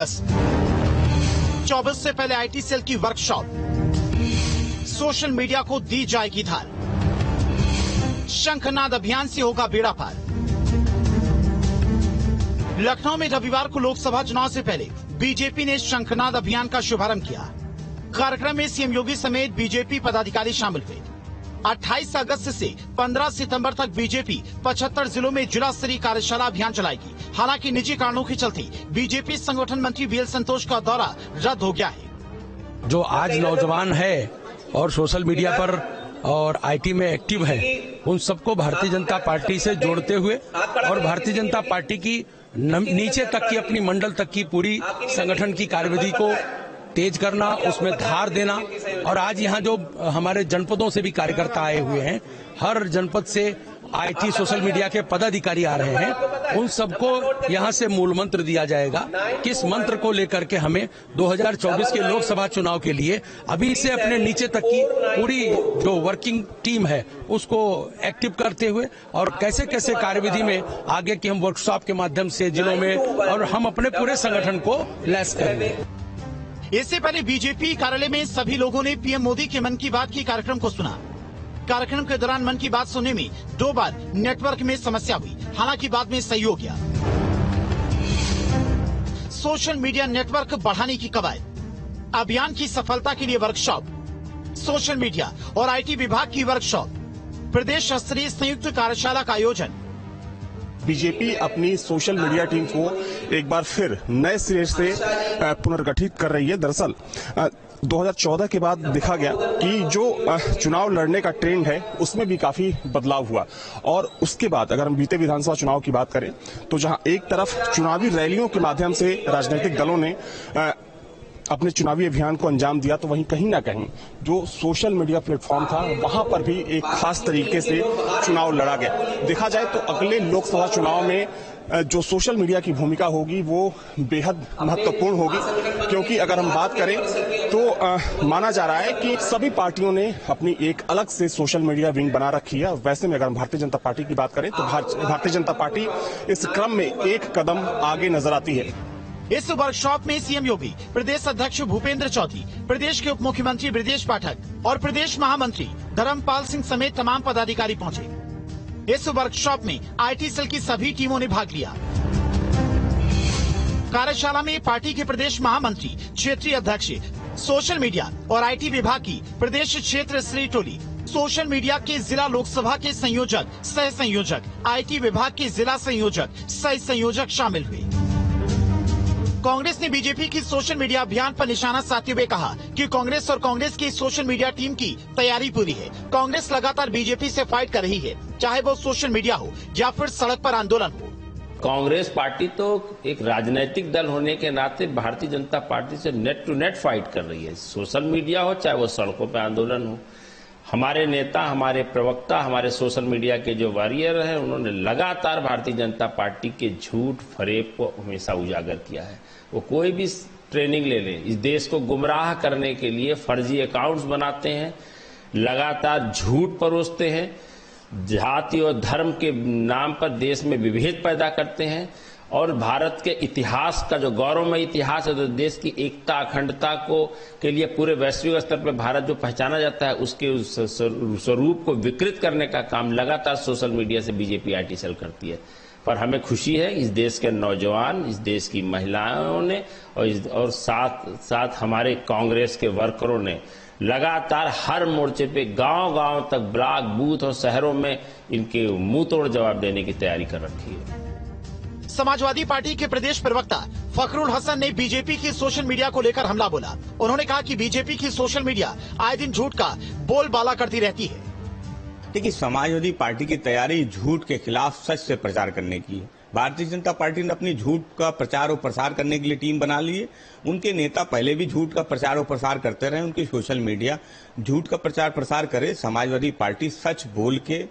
24 से पहले IT cell की वर्कशॉप, सोशल मीडिया को दी जाएगी धार, शंखनाद अभियान से होगा बेड़ा पार। लखनऊ में रविवार को लोकसभा चुनाव से पहले बीजेपी ने शंखनाद अभियान का शुभारंभ किया। कार्यक्रम में सीएम योगी समेत बीजेपी पदाधिकारी शामिल हुए। 28 अगस्त से 15 सितंबर तक बीजेपी 75 जिलों में जिला स्तरीय कार्यशाला अभियान चलाएगी। हालांकि निजी कारणों के चलते बीजेपी संगठन मंत्री बीएल संतोष का दौरा रद्द हो गया है। जो आज नौजवान है और सोशल मीडिया पर और आईटी में एक्टिव है, उन सबको भारतीय जनता पार्टी से जोड़ते हुए और भारतीय जनता पार्टी की नीचे तक की अपनी मंडल तक की पूरी संगठन की कार्यविधि को तेज करना, उसमें धार देना। और आज यहाँ जो हमारे जनपदों से भी कार्यकर्ता आए हुए हैं, हर जनपद से आईटी सोशल मीडिया के पदाधिकारी आ रहे हैं, उन सबको यहाँ से मूल मंत्र दिया जाएगा। किस मंत्र को लेकर के हमें 2024 के लोकसभा चुनाव के लिए अभी से अपने नीचे तक की पूरी जो वर्किंग टीम है उसको एक्टिव करते हुए और कैसे कैसे कार्यविधि में आगे की हम वर्कशॉप के माध्यम से जिलों में और हम अपने पूरे संगठन को लैस करेंगे। इससे पहले बीजेपी कार्यालय में सभी लोगों ने पीएम मोदी के मन की बात की कार्यक्रम को सुना। कार्यक्रम के दौरान मन की बात सुनने में 2 बार नेटवर्क में समस्या हुई, हालांकि बाद में सही हो गया। सोशल मीडिया नेटवर्क बढ़ाने की कवायद, अभियान की सफलता के लिए वर्कशॉप, सोशल मीडिया और आईटी विभाग की वर्कशॉप, प्रदेश स्तरीय संयुक्त कार्यशाला का आयोजन। बीजेपी अपनी सोशल मीडिया टीम को एक बार फिर नए सिरे से पुनर्गठित कर रही है। दरअसल 2014 के बाद देखा गया कि जो चुनाव लड़ने का ट्रेंड है उसमें भी काफी बदलाव हुआ और उसके बाद अगर हम बीते विधानसभा चुनाव की बात करें तो जहां एक तरफ चुनावी रैलियों के माध्यम से राजनीतिक दलों ने अपने चुनावी अभियान को अंजाम दिया, तो वहीं कहीं ना कहीं जो सोशल मीडिया प्लेटफॉर्म था वहां पर भी एक खास तरीके से चुनाव लड़ा गया। देखा जाए तो अगले लोकसभा चुनाव में जो सोशल मीडिया की भूमिका होगी वो बेहद महत्वपूर्ण होगी, क्योंकि अगर हम बात करें तो माना जा रहा है कि सभी पार्टियों ने अपनी एक अलग से सोशल मीडिया विंग बना रखी है। वैसे में अगर हम भारतीय जनता पार्टी की बात करें तो भारतीय जनता पार्टी इस क्रम में एक कदम आगे नजर आती है। इस वर्कशॉप में सीएम योगी, प्रदेश अध्यक्ष भूपेंद्र चौधरी, प्रदेश के उप मुख्यमंत्री ब्रजेश पाठक और प्रदेश महामंत्री धर्मपाल सिंह समेत तमाम पदाधिकारी पहुंचे। इस वर्कशॉप में आईटी सेल की सभी टीमों ने भाग लिया। कार्यशाला में पार्टी के प्रदेश महामंत्री, क्षेत्रीय अध्यक्ष, सोशल मीडिया और आईटी विभाग की प्रदेश क्षेत्र स्तरीय टोली, सोशल मीडिया के जिला लोकसभा के संयोजक, सह संयोजक, आईटी विभाग के जिला संयोजक, सह संयोजक शामिल हुए। कांग्रेस ने बीजेपी की सोशल मीडिया अभियान पर निशाना साधते हुए कहा कि कांग्रेस और कांग्रेस की सोशल मीडिया टीम की तैयारी पूरी है। कांग्रेस लगातार बीजेपी से फाइट कर रही है, चाहे वो सोशल मीडिया हो या फिर सड़क पर आंदोलन हो। कांग्रेस पार्टी तो एक राजनीतिक दल होने के नाते भारतीय जनता पार्टी से नेट टू नेट फाइट कर रही है। सोशल मीडिया हो चाहे वो सड़कों पर आंदोलन हो, हमारे नेता, हमारे प्रवक्ता, हमारे सोशल मीडिया के जो वॉरियर हैं, उन्होंने लगातार भारतीय जनता पार्टी के झूठ फरेब को हमेशा उजागर किया है। वो कोई भी ट्रेनिंग ले लें, इस देश को गुमराह करने के लिए फर्जी अकाउंट्स बनाते हैं, लगातार झूठ परोसते हैं, जाति और धर्म के नाम पर देश में विभेद पैदा करते हैं और भारत के इतिहास का जो गौरवमय इतिहास है, तो देश की एकता अखंडता को के लिए पूरे वैश्विक स्तर पर भारत जो पहचाना जाता है उसके उस स्वरूप को विकृत करने का काम लगातार सोशल मीडिया से बीजेपी आईटी सेल करती है। पर हमें खुशी है इस देश के नौजवान, इस देश की महिलाओं ने और साथ हमारे कांग्रेस के वर्करों ने लगातार हर मोर्चे पे गांव-गांव तक, ब्लॉक, बूथ और शहरों में इनके मुंह तोड़ जवाब देने की तैयारी कर रखी है। समाजवादी पार्टी के प्रदेश प्रवक्ता फखरुल हसन ने बीजेपी की सोशल मीडिया को लेकर हमला बोला। उन्होंने कहा कि बीजेपी की सोशल मीडिया आए दिन झूठ का बोलबाला करती रहती है। देखिए, समाजवादी पार्टी की तैयारी झूठ के खिलाफ सच से प्रचार करने की है। भारतीय जनता पार्टी ने अपनी झूठ का प्रचार और प्रसार करने के लिए टीम बना ली है। उनके नेता पहले भी झूठ का प्रचार और प्रसार करते रहे, उनकी सोशल मीडिया झूठ का प्रचार प्रसार करे। समाजवादी पार्टी सच बोल के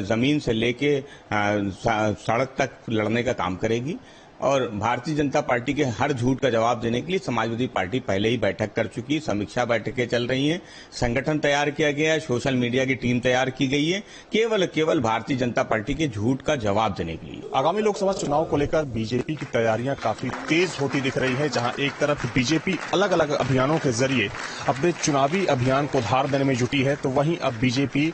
जमीन से लेके सड़क तक लड़ने का काम करेगी। और भारतीय जनता पार्टी के हर झूठ का जवाब देने के लिए समाजवादी पार्टी पहले ही बैठक कर चुकी है, समीक्षा बैठकें चल रही हैं, संगठन तैयार किया गया है, सोशल मीडिया की टीम तैयार की गई है, केवल भारतीय जनता पार्टी के झूठ का जवाब देने के लिए। आगामी लोकसभा चुनाव को लेकर बीजेपी की तैयारियां काफी तेज होती दिख रही है, जहां एक तरफ बीजेपी अलग अलग अभियानों के जरिए अपने चुनावी अभियान को धार देने में जुटी है, तो वहीं अब बीजेपी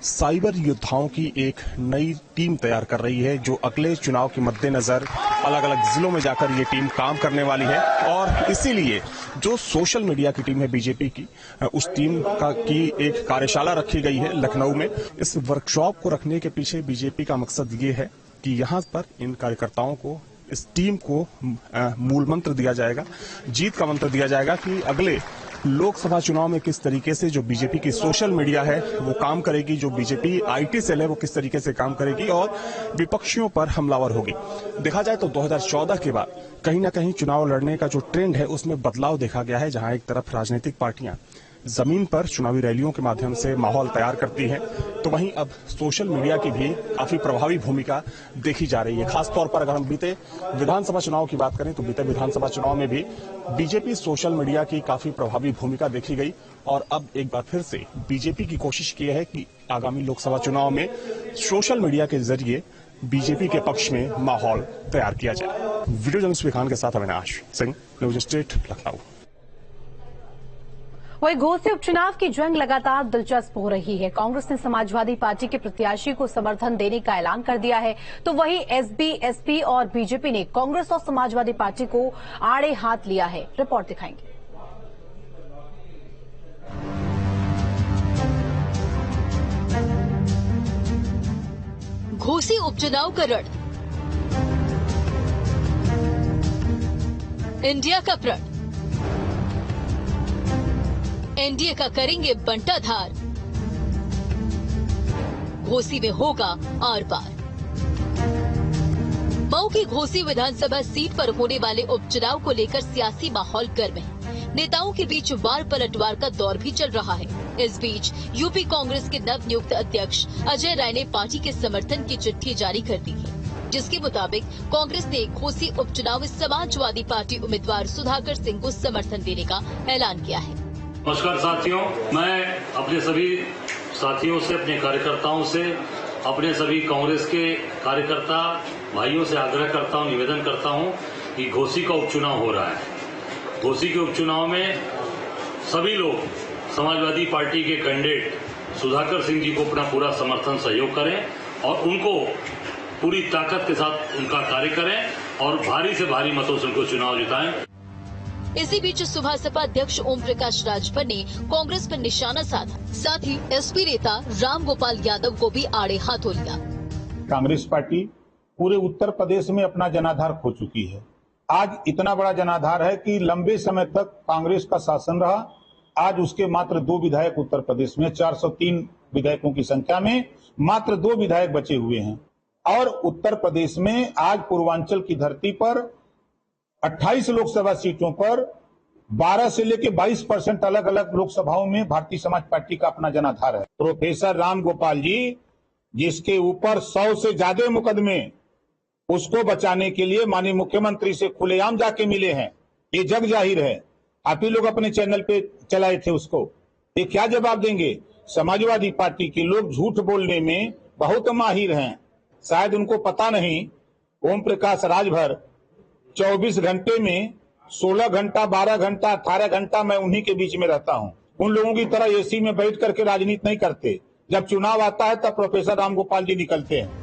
साइबर योद्धाओं की एक नई टीम तैयार कर रही है, जो अगले चुनाव के मद्देनजर अलग अलग जिलों में जाकर ये टीम काम करने वाली है। और इसीलिए जो सोशल मीडिया की टीम है बीजेपी की, उस टीम की एक कार्यशाला रखी गई है लखनऊ में। इस वर्कशॉप को रखने के पीछे बीजेपी का मकसद ये है कि यहाँ पर इन कार्यकर्ताओं को, इस टीम को मूल मंत्र दिया जाएगा, जीत का मंत्र दिया जाएगा कि अगले लोकसभा चुनाव में किस तरीके से जो बीजेपी की सोशल मीडिया है वो काम करेगी, जो बीजेपी आईटी सेल है वो किस तरीके से काम करेगी और विपक्षियों पर हमलावर होगी। देखा जाए तो 2014 के बाद कहीं ना कहीं चुनाव लड़ने का जो ट्रेंड है उसमें बदलाव देखा गया है, जहां एक तरफ राजनीतिक पार्टियां जमीन पर चुनावी रैलियों के माध्यम से माहौल तैयार करती है, तो वहीं अब सोशल मीडिया की भी काफी प्रभावी भूमिका देखी जा रही है। खासतौर पर अगर हम बीते विधानसभा चुनाव की बात करें तो बीते विधानसभा चुनाव में भी बीजेपी सोशल मीडिया की काफी प्रभावी भूमिका देखी गई और अब एक बार फिर से बीजेपी की कोशिश की है कि आगामी लोकसभा चुनाव में सोशल मीडिया के जरिए बीजेपी के पक्ष में माहौल तैयार किया जाए। वीडियो जर्नलिस्ट विखान के साथ अविनाश सिंह, न्यूज स्टेट, लखनऊ। वही घोसी उपचुनाव की जंग लगातार दिलचस्प हो रही है। कांग्रेस ने समाजवादी पार्टी के प्रत्याशी को समर्थन देने का ऐलान कर दिया है, तो वहीं एसबी, एसपी और बीजेपी ने कांग्रेस और समाजवादी पार्टी को आड़े हाथ लिया है। रिपोर्ट दिखाएंगे। घोसी उपचुनाव का रण, इंडिया का प्रण, एनडीए का करेंगे बंटाधार, घोसी में होगा आर पार। मऊ की घोसी विधानसभा सीट पर होने वाले उपचुनाव को लेकर सियासी माहौल गर्म है। नेताओं के बीच वार पलटवार का दौर भी चल रहा है। इस बीच यूपी कांग्रेस के नवनियुक्त अध्यक्ष अजय राय ने पार्टी के समर्थन की चिट्ठी जारी कर दी है, जिसके मुताबिक कांग्रेस ने घोसी उपचुनाव में समाजवादी पार्टी उम्मीदवार सुधाकर सिंह को समर्थन देने का ऐलान किया है। नमस्कार साथियों, मैं अपने सभी साथियों से, अपने कार्यकर्ताओं से, अपने सभी कांग्रेस के कार्यकर्ता भाइयों से आग्रह करता हूं, निवेदन करता हूं कि घोसी का उपचुनाव हो रहा है। घोसी के उपचुनाव में सभी लोग समाजवादी पार्टी के कैंडिडेट सुधाकर सिंह जी को अपना पूरा समर्थन सहयोग करें और उनको पूरी ताकत के साथ उनका कार्य करें और भारी से भारी मतों से उनको चुनाव जिताएं। इसी बीच सुबह सपा अध्यक्ष ओम प्रकाश राजभर ने कांग्रेस पर निशाना साधा, साथ ही एसपी नेता राम गोपाल यादव को भी आड़े हाथों लिया। कांग्रेस पार्टी पूरे उत्तर प्रदेश में अपना जनाधार खो चुकी है। आज इतना बड़ा जनाधार है कि लंबे समय तक कांग्रेस का शासन रहा। आज उसके मात्र 2 विधायक उत्तर प्रदेश में, 403 विधायकों की संख्या में मात्र 2 विधायक बचे हुए हैं। और उत्तर प्रदेश में आज पूर्वांचल की धरती पर 28 लोकसभा सीटों पर 12 से लेकर 22% अलग अलग लोकसभाओं में भारतीय समाज पार्टी का अपना जनाधार है। प्रोफेसर राम गोपाल जी, जिसके ऊपर 100 से ज्यादा मुकदमे, उसको बचाने के लिए माननीय मुख्यमंत्री से खुलेआम जाके मिले हैं। ये जग जाहिर है, आप ही लोग अपने चैनल पे चलाए थे उसको। ये क्या जवाब देंगे? समाजवादी पार्टी के लोग झूठ बोलने में बहुत माहिर हैं। शायद उनको पता नहीं, ओम प्रकाश राजभर 24 घंटे में 16 घंटा, 12 घंटा, 18 घंटा मैं उन्हीं के बीच में रहता हूं। उन लोगों की तरह एसी में बैठ करके राजनीति नहीं करते। जब चुनाव आता है तब प्रोफेसर राम गोपाल जी निकलते हैं।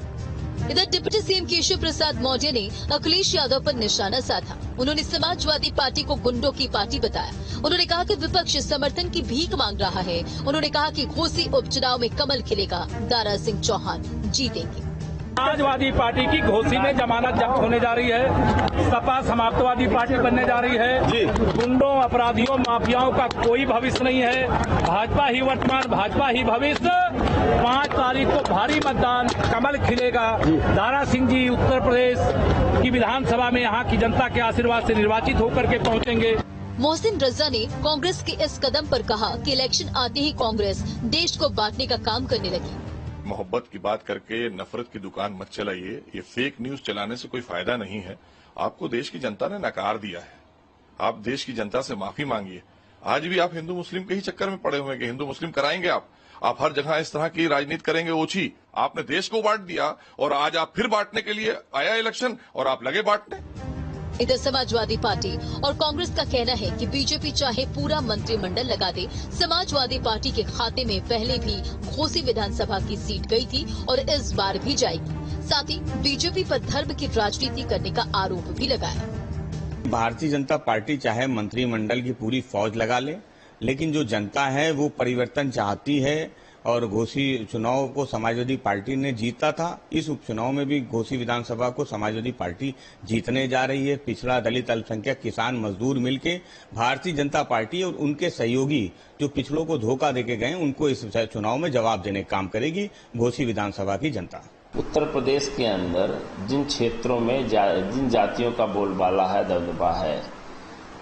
इधर डिप्टी सीएम केशव प्रसाद मौर्य ने अखिलेश यादव पर निशाना साधा। उन्होंने समाजवादी पार्टी को गुंडों की पार्टी बताया। उन्होंने कहा कि विपक्ष समर्थन की भीख मांग रहा है। उन्होंने कहा कि घोसी उपचुनाव में कमल खिलेगा, दारा सिंह चौहान जीतेंगे। समाजवादी पार्टी की घोसी में जमानत जब्त होने जा रही है। सपा समाजवादी पार्टी बनने जा रही है। गुंडों, अपराधियों, माफियाओं का कोई भविष्य नहीं है। भाजपा ही वर्तमान, भाजपा ही भविष्य। 5 तारीख को भारी मतदान, कमल खिलेगा। दारा सिंह जी उत्तर प्रदेश की विधानसभा में यहाँ की जनता के आशीर्वाद से निर्वाचित होकर के पहुँचेंगे। मोहसिन रजा ने कांग्रेस के इस कदम पर कहा कि इलेक्शन आते ही कांग्रेस देश को बांटने का काम करने लगी। मोहब्बत की बात करके नफरत की दुकान मत चलाइए। ये फेक न्यूज चलाने से कोई फायदा नहीं है। आपको देश की जनता ने नकार दिया है। आप देश की जनता से माफी मांगिए। आज भी आप हिंदू मुस्लिम के ही चक्कर में पड़े हुए हैं कि हिंदू मुस्लिम कराएंगे आप हर जगह इस तरह की राजनीति करेंगे ओछी। आपने देश को बांट दिया और आज आप फिर बांटने के लिए आया इलेक्शन और आप लगे बांटने। इधर समाजवादी पार्टी और कांग्रेस का कहना है कि बीजेपी चाहे पूरा मंत्रिमंडल लगा दे, समाजवादी पार्टी के खाते में पहले भी घोसी विधानसभा की सीट गई थी और इस बार भी जाएगी। साथ ही बीजेपी पर धर्म की राजनीति करने का आरोप भी लगाया। भारतीय जनता पार्टी चाहे मंत्रिमंडल की पूरी फौज लगा ले, लेकिन जो जनता है वो परिवर्तन चाहती है और घोसी चुनाव को समाजवादी पार्टी ने जीता था। इस उपचुनाव में भी घोसी विधानसभा को समाजवादी पार्टी जीतने जा रही है। पिछड़ा, दलित, अल्पसंख्यक, किसान, मजदूर मिलके भारतीय जनता पार्टी और उनके सहयोगी जो पिछड़ों को धोखा देके गए उनको इस चुनाव में जवाब देने का काम करेगी घोसी विधानसभा की जनता। उत्तर प्रदेश के अंदर जिन क्षेत्रों में जिन जातियों का बोलबाला है, दबदबा है,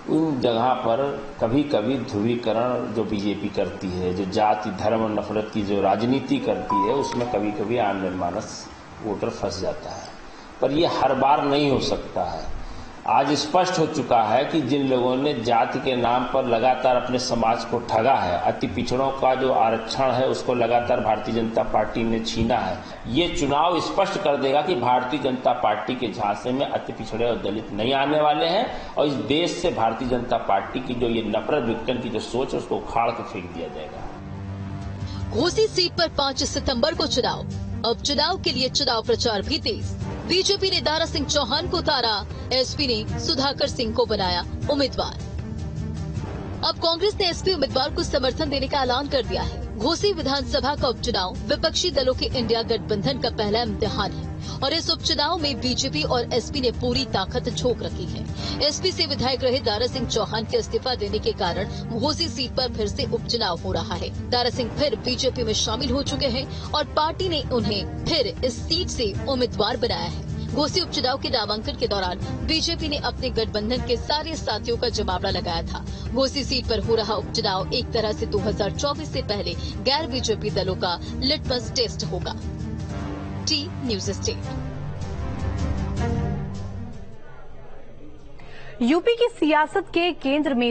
उन जगह पर कभी कभी ध्रुवीकरण जो बीजेपी करती है, जो जाति धर्म और नफरत की जो राजनीति करती है, उसमें कभी कभी आम जनमानस वोटर फंस जाता है। पर यह हर बार नहीं हो सकता है। आज स्पष्ट हो चुका है कि जिन लोगों ने जाति के नाम पर लगातार अपने समाज को ठगा है, अति पिछड़ों का जो आरक्षण है उसको लगातार भारतीय जनता पार्टी ने छीना है। ये चुनाव स्पष्ट कर देगा कि भारतीय जनता पार्टी के झांसे में अति पिछड़े और दलित नहीं आने वाले हैं और इस देश से भारतीय जनता पार्टी की जो ये नफरत विघटन की जो सोच है उसको उखाड़ के फेंक दिया जाएगा। घोसी सीट पर 5 सितंबर को चुनाव। अब चुनाव के लिए चुनाव प्रचार भी तेज। बीजेपी ने दारा सिंह चौहान को उतारा, एसपी ने सुधाकर सिंह को बनाया उम्मीदवार। अब कांग्रेस ने एसपी उम्मीदवार को समर्थन देने का ऐलान कर दिया है। घोसी विधानसभा का उपचुनाव विपक्षी दलों के इंडिया गठबंधन का पहला इम्तिहान है और इस उपचुनाव में बीजेपी और एसपी ने पूरी ताकत झोंक रखी है। एसपी से विधायक रहे दारा सिंह चौहान के इस्तीफा देने के कारण घोसी सीट पर फिर से उपचुनाव हो रहा है। दारा सिंह फिर बीजेपी में शामिल हो चुके हैं और पार्टी ने उन्हें फिर इस सीट से उम्मीदवार बनाया है। घोसी उपचुनाव के नामांकन के दौरान बीजेपी ने अपने गठबंधन के सारे साथियों का जमावड़ा लगाया था। घोसी सीट पर हो रहा उपचुनाव एक तरह से 2024 से पहले गैर बीजेपी दलों का लिटमस टेस्ट होगा। T news state. यूपी की सियासत के केंद्र में